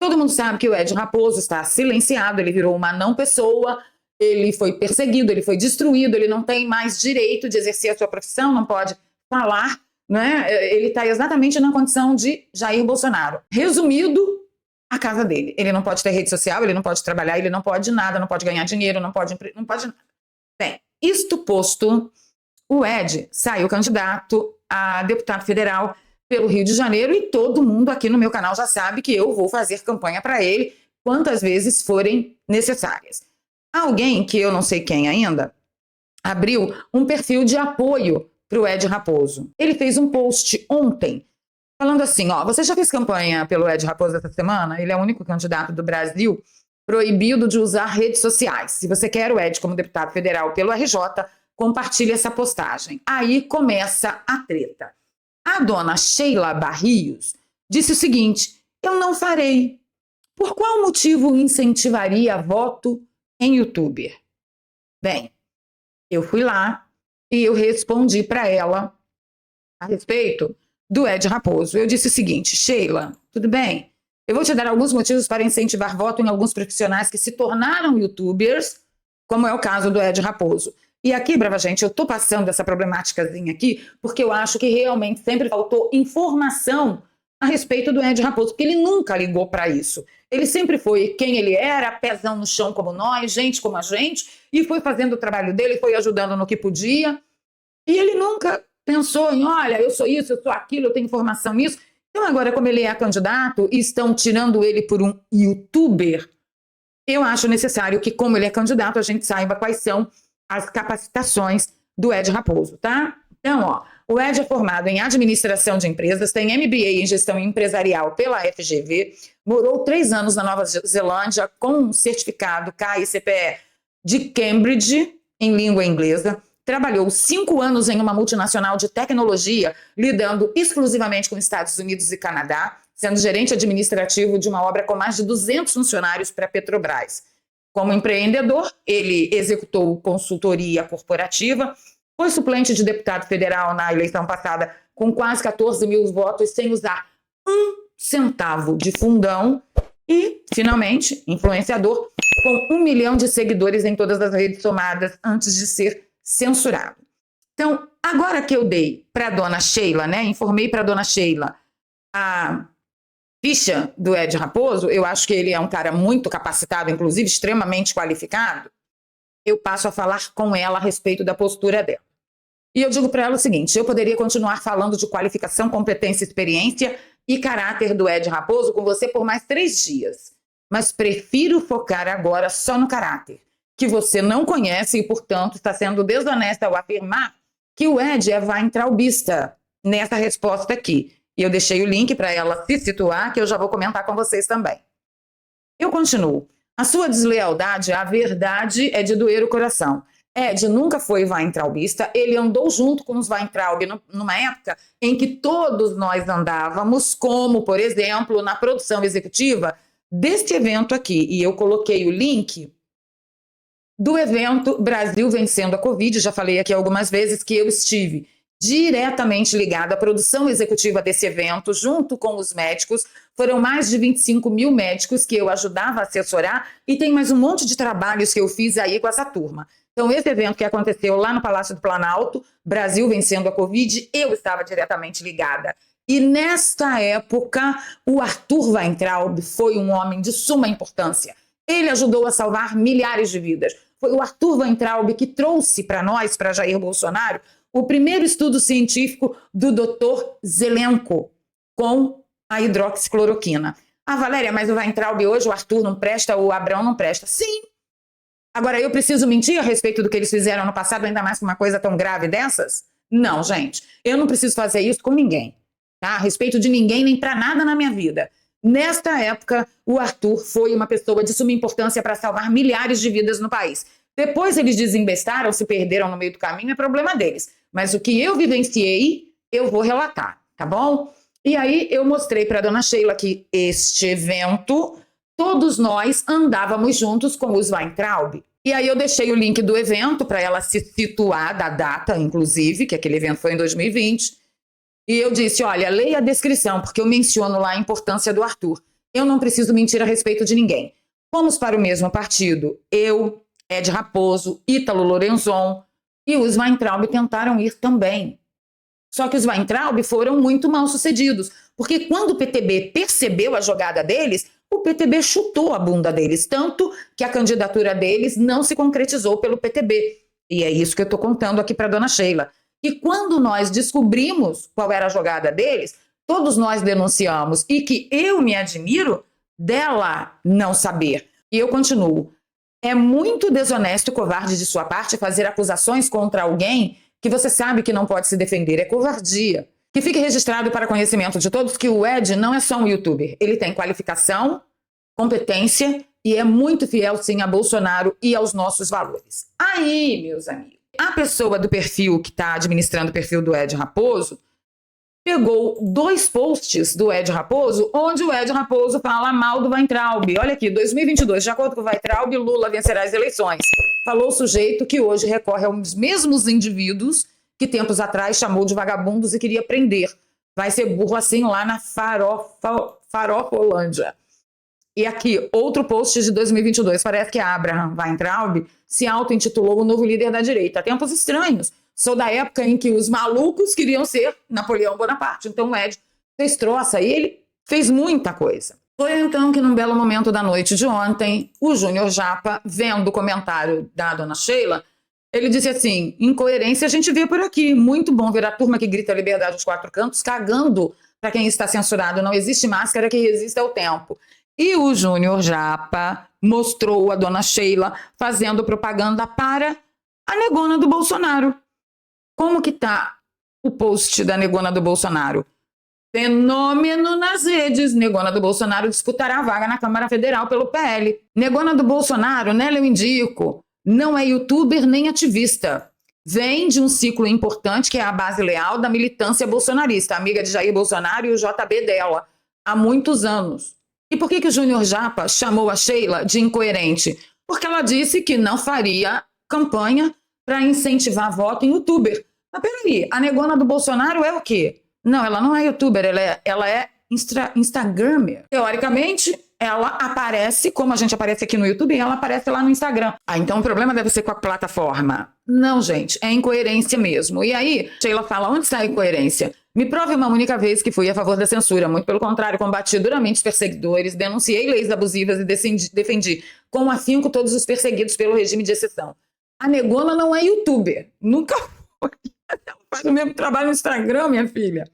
Todo mundo sabe que o Ed Raposo está silenciado, ele virou uma não pessoa, ele foi perseguido, ele foi destruído, ele não tem mais direito de exercer a sua profissão, não pode falar, né? Ele está exatamente na condição de Jair Bolsonaro. Resumido, a casa dele. Ele não pode ter rede social, ele não pode trabalhar, ele não pode nada, não pode ganhar dinheiro, não pode nada. Bem, isto posto, o Ed saiu candidato a deputado federal pelo Rio de Janeiro e todo mundo aqui no meu canal já sabe que eu vou fazer campanha para ele quantas vezes forem necessárias. Alguém, que eu não sei quem ainda, abriu um perfil de apoio para o Ed Raposo. Ele fez um post ontem falando assim, ó, você já fez campanha pelo Ed Raposo essa semana? Ele é o único candidato do Brasil proibido de usar redes sociais. Se você quer o Ed como deputado federal pelo RJ, compartilhe essa postagem. Aí começa a treta. A dona Sheila Barrios disse o seguinte, eu não farei. Por qual motivo incentivaria voto em youtuber? Bem, eu fui lá e eu respondi para ela a respeito do Ed Raposo. Eu disse o seguinte, Sheila, tudo bem? Eu vou te dar alguns motivos para incentivar voto em alguns profissionais que se tornaram youtubers, como é o caso do Ed Raposo. E aqui, brava gente, eu estou passando essa problemáticazinha aqui porque eu acho que realmente sempre faltou informação a respeito do Ed Raposo, porque ele nunca ligou para isso. Ele sempre foi quem ele era, pezão no chão como nós, gente como a gente, e foi fazendo o trabalho dele, foi ajudando no que podia. E ele nunca pensou em, olha, eu sou isso, eu sou aquilo, eu tenho informação nisso. Então agora, como ele é candidato e estão tirando ele por um youtuber, eu acho necessário que, como ele é candidato, a gente saiba quais são as capacitações do Ed Raposo, tá? Então, ó, o Ed é formado em administração de empresas, tem MBA em gestão empresarial pela FGV, morou 3 anos na Nova Zelândia com um certificado KICPE de Cambridge em língua inglesa, trabalhou 5 anos em uma multinacional de tecnologia, lidando exclusivamente com Estados Unidos e Canadá, sendo gerente administrativo de uma obra com mais de 200 funcionários para a Petrobras. Como empreendedor, ele executou consultoria corporativa, foi suplente de deputado federal na eleição passada com quase 14 mil votos, sem usar 1 centavo de fundão e, finalmente, influenciador com 1 milhão de seguidores em todas as redes somadas antes de ser censurado. Então, agora que eu dei para a dona Sheila, né, informei para a dona Sheila a ficha do Ed Raposo, eu acho que ele é um cara muito capacitado, inclusive extremamente qualificado, eu passo a falar com ela a respeito da postura dela. E eu digo para ela o seguinte, eu poderia continuar falando de qualificação, competência, experiência e caráter do Ed Raposo com você por mais 3 dias, mas prefiro focar agora só no caráter, que você não conhece e, portanto, está sendo desonesta ao afirmar que o Ed é weintraubista nessa resposta aqui. E eu deixei o link para ela se situar, que eu já vou comentar com vocês também. Eu continuo. A sua deslealdade, a verdade é de doer o coração. Ed nunca foi weintraubista, ele andou junto com os Weintraub numa época em que todos nós andávamos, como, por exemplo, na produção executiva deste evento aqui. E eu coloquei o link do evento Brasil Vencendo a Covid, já falei aqui algumas vezes que eu estive diretamente ligada à produção executiva desse evento, junto com os médicos. Foram mais de 25 mil médicos que eu ajudava a assessorar e tem mais um monte de trabalhos que eu fiz aí com essa turma. Então, esse evento que aconteceu lá no Palácio do Planalto, Brasil Vencendo a Covid, eu estava diretamente ligada. E nesta época, o Arthur Weintraub foi um homem de suma importância. Ele ajudou a salvar milhares de vidas. Foi o Arthur Weintraub que trouxe para nós, para Jair Bolsonaro, o primeiro estudo científico do Dr. Zelenko com a hidroxicloroquina. Ah, Valéria, mas o Weintraub hoje, o Arthur não presta, o Abrão não presta. Sim. Agora, eu preciso mentir a respeito do que eles fizeram no passado, ainda mais com uma coisa tão grave dessas? Não, gente. Eu não preciso fazer isso com ninguém. Tá? A respeito de ninguém, nem para nada na minha vida. Nesta época, o Arthur foi uma pessoa de suma importância para salvar milhares de vidas no país. Depois eles desembestaram, se perderam no meio do caminho, é problema deles. Mas o que eu vivenciei, eu vou relatar, tá bom? E aí eu mostrei para a dona Sheila que este evento, todos nós andávamos juntos com os Weintraub. E aí eu deixei o link do evento para ela se situar, da data, inclusive, que aquele evento foi em 2020. E eu disse, olha, leia a descrição, porque eu menciono lá a importância do Arthur. Eu não preciso mentir a respeito de ninguém. Fomos para o mesmo partido. Eu, Ed Raposo, Ítalo Lorenzon e os Weintraub tentaram ir também. Só que os Weintraub foram muito mal sucedidos, porque quando o PTB percebeu a jogada deles, o PTB chutou a bunda deles, tanto que a candidatura deles não se concretizou pelo PTB. E é isso que eu estou contando aqui para a dona Sheila. E quando nós descobrimos qual era a jogada deles, todos nós denunciamos, e que eu me admiro dela não saber. E eu continuo. É muito desonesto e covarde de sua parte fazer acusações contra alguém que você sabe que não pode se defender. É covardia. Que fique registrado para conhecimento de todos que o Ed não é só um youtuber. Ele tem qualificação, competência e é muito fiel, sim, a Bolsonaro e aos nossos valores. Aí, meus amigos, a pessoa do perfil que está administrando o perfil do Ed Raposo pegou 2 posts do Ed Raposo, onde o Ed Raposo fala mal do Weintraub. Olha aqui, 2022, de acordo com o Weintraub, Lula vencerá as eleições. Falou o sujeito que hoje recorre aos mesmos indivíduos que tempos atrás chamou de vagabundos e queria prender. Vai ser burro assim lá na Farofolândia. E aqui, outro post de 2022. Parece que Abraham Weintraub se auto-intitulou o novo líder da direita. Tempos estranhos. Sou da época em que os malucos queriam ser Napoleão Bonaparte. Então o Ed fez troça e ele fez muita coisa. Foi então que num belo momento da noite de ontem, o Júnior Japa, vendo o comentário da dona Sheila, ele disse assim: incoerência a gente vê por aqui. Muito bom ver a turma que grita liberdade aos 4 cantos, cagando para quem está censurado. Não existe máscara que resista ao tempo. E o Júnior Japa mostrou a dona Sheila fazendo propaganda para a negona do Bolsonaro. Como que tá o post da negona do Bolsonaro? Fenômeno nas redes. Negona do Bolsonaro disputará a vaga na Câmara Federal pelo PL. Negona do Bolsonaro, nela eu indico, não é youtuber nem ativista. Vem de um ciclo importante que é a base leal da militância bolsonarista, amiga de Jair Bolsonaro e o JB dela, há muitos anos. E por que o Júnior Japa chamou a Sheila de incoerente? Porque ela disse que não faria campanha para incentivar voto em youtuber. Mas peraí, a negona do Bolsonaro é o quê? Não, ela não é youtuber, ela é instagramer. Teoricamente, ela aparece, como a gente aparece aqui no YouTube, ela aparece lá no Instagram. Ah, então o problema deve ser com a plataforma. Não, gente, é incoerência mesmo. E aí, Sheila fala, onde está a incoerência? Me prove uma única vez que fui a favor da censura. Muito pelo contrário, combati duramente os perseguidores, denunciei leis abusivas e defendi com afinco todos os perseguidos pelo regime de exceção. A negona não é youtuber. Nunca foi. Ela faz o mesmo trabalho no Instagram, minha filha.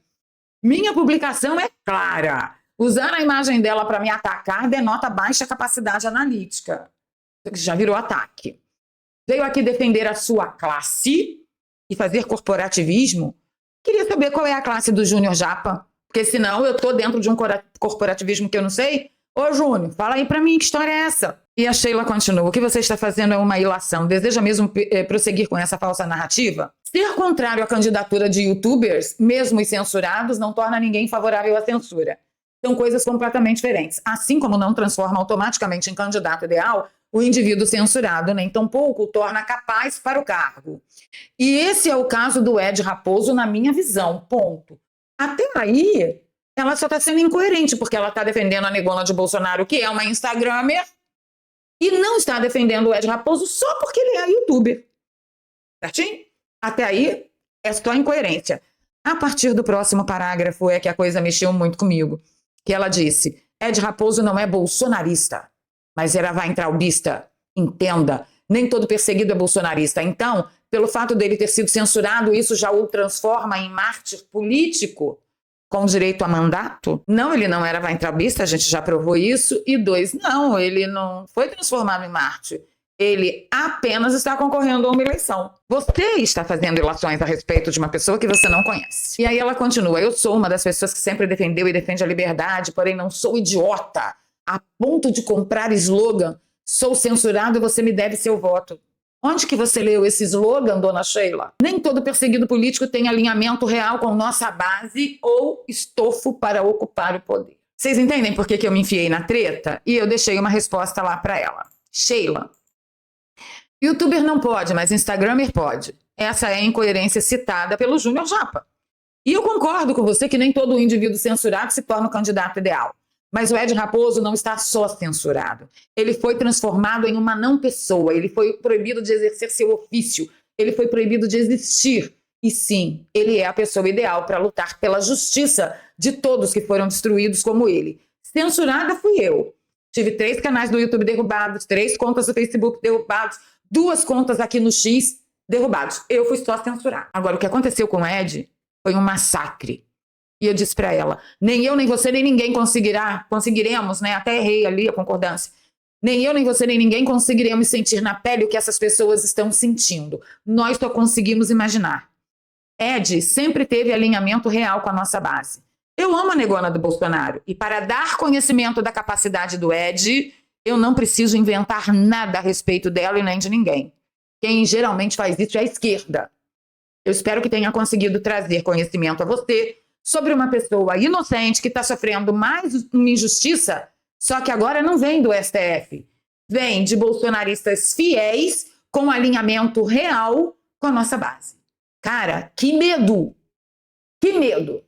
Minha publicação é clara. Usar a imagem dela para me atacar denota baixa capacidade analítica. Já virou ataque. Veio aqui defender a sua classe e fazer corporativismo. Queria saber qual é a classe do Júnior Japa, porque senão eu estou dentro de um corporativismo que eu não sei. Ô, Júnior, fala aí para mim, que história é essa? E a Sheila continua, o que você está fazendo é uma ilação. Deseja mesmo prosseguir com essa falsa narrativa? Ser contrário à candidatura de youtubers, mesmo os censurados, não torna ninguém favorável à censura. São coisas completamente diferentes. Assim como não transforma automaticamente em candidato ideal o indivíduo censurado, nem tampouco o torna capaz para o cargo. E esse é o caso do Ed Raposo, na minha visão, ponto. Até aí, ela só está sendo incoerente, porque ela está defendendo a negona de Bolsonaro, que é uma instagramer, e não está defendendo o Ed Raposo só porque ele é youtuber. Certinho? Até aí, é só incoerência. A partir do próximo parágrafo é que a coisa mexeu muito comigo, que ela disse, Ed Raposo não é bolsonarista, mas era weintraubista. Entenda, nem todo perseguido é bolsonarista. Então, pelo fato dele ter sido censurado, isso já o transforma em mártir político com direito a mandato? Não, ele não era weintraubista, a gente já provou isso. E 2, não, ele não foi transformado em mártir. Ele apenas está concorrendo a uma eleição. Você está fazendo ilações a respeito de uma pessoa que você não conhece. E aí ela continua, eu sou uma das pessoas que sempre defendeu e defende a liberdade, porém não sou idiota, a ponto de comprar slogan, sou censurado e você me deve seu voto. Onde que você leu esse slogan, dona Sheila? Nem todo perseguido político tem alinhamento real com nossa base ou estofo para ocupar o poder. Vocês entendem por que eu me enfiei na treta? E eu deixei uma resposta lá para ela. Sheila, youtuber não pode, mas instagramer pode. Essa é a incoerência citada pelo Júnior Japa. E eu concordo com você que nem todo indivíduo censurado se torna o candidato ideal. Mas o Ed Raposo não está só censurado. Ele foi transformado em uma não pessoa. Ele foi proibido de exercer seu ofício. Ele foi proibido de existir. E sim, ele é a pessoa ideal para lutar pela justiça de todos que foram destruídos como ele. Censurada fui eu. Tive 3 canais do YouTube derrubados, 3 contas do Facebook derrubados, 2 contas aqui no X derrubados. Eu fui só censurar. Agora, o que aconteceu com o Ed foi um massacre. E eu disse para ela, nem eu, nem você, nem ninguém conseguiremos, né? Até errei ali a concordância. Nem eu, nem você, nem ninguém conseguiremos sentir na pele o que essas pessoas estão sentindo. Nós só conseguimos imaginar. Ed sempre teve alinhamento real com a nossa base. Eu amo a negona do Bolsonaro. E para dar conhecimento da capacidade do Ed, eu não preciso inventar nada a respeito dela e nem de ninguém. Quem geralmente faz isso é a esquerda. Eu espero que tenha conseguido trazer conhecimento a você sobre uma pessoa inocente que está sofrendo mais uma injustiça, só que agora não vem do STF. Vem de bolsonaristas fiéis com alinhamento real com a nossa base. Cara, que medo! Que medo!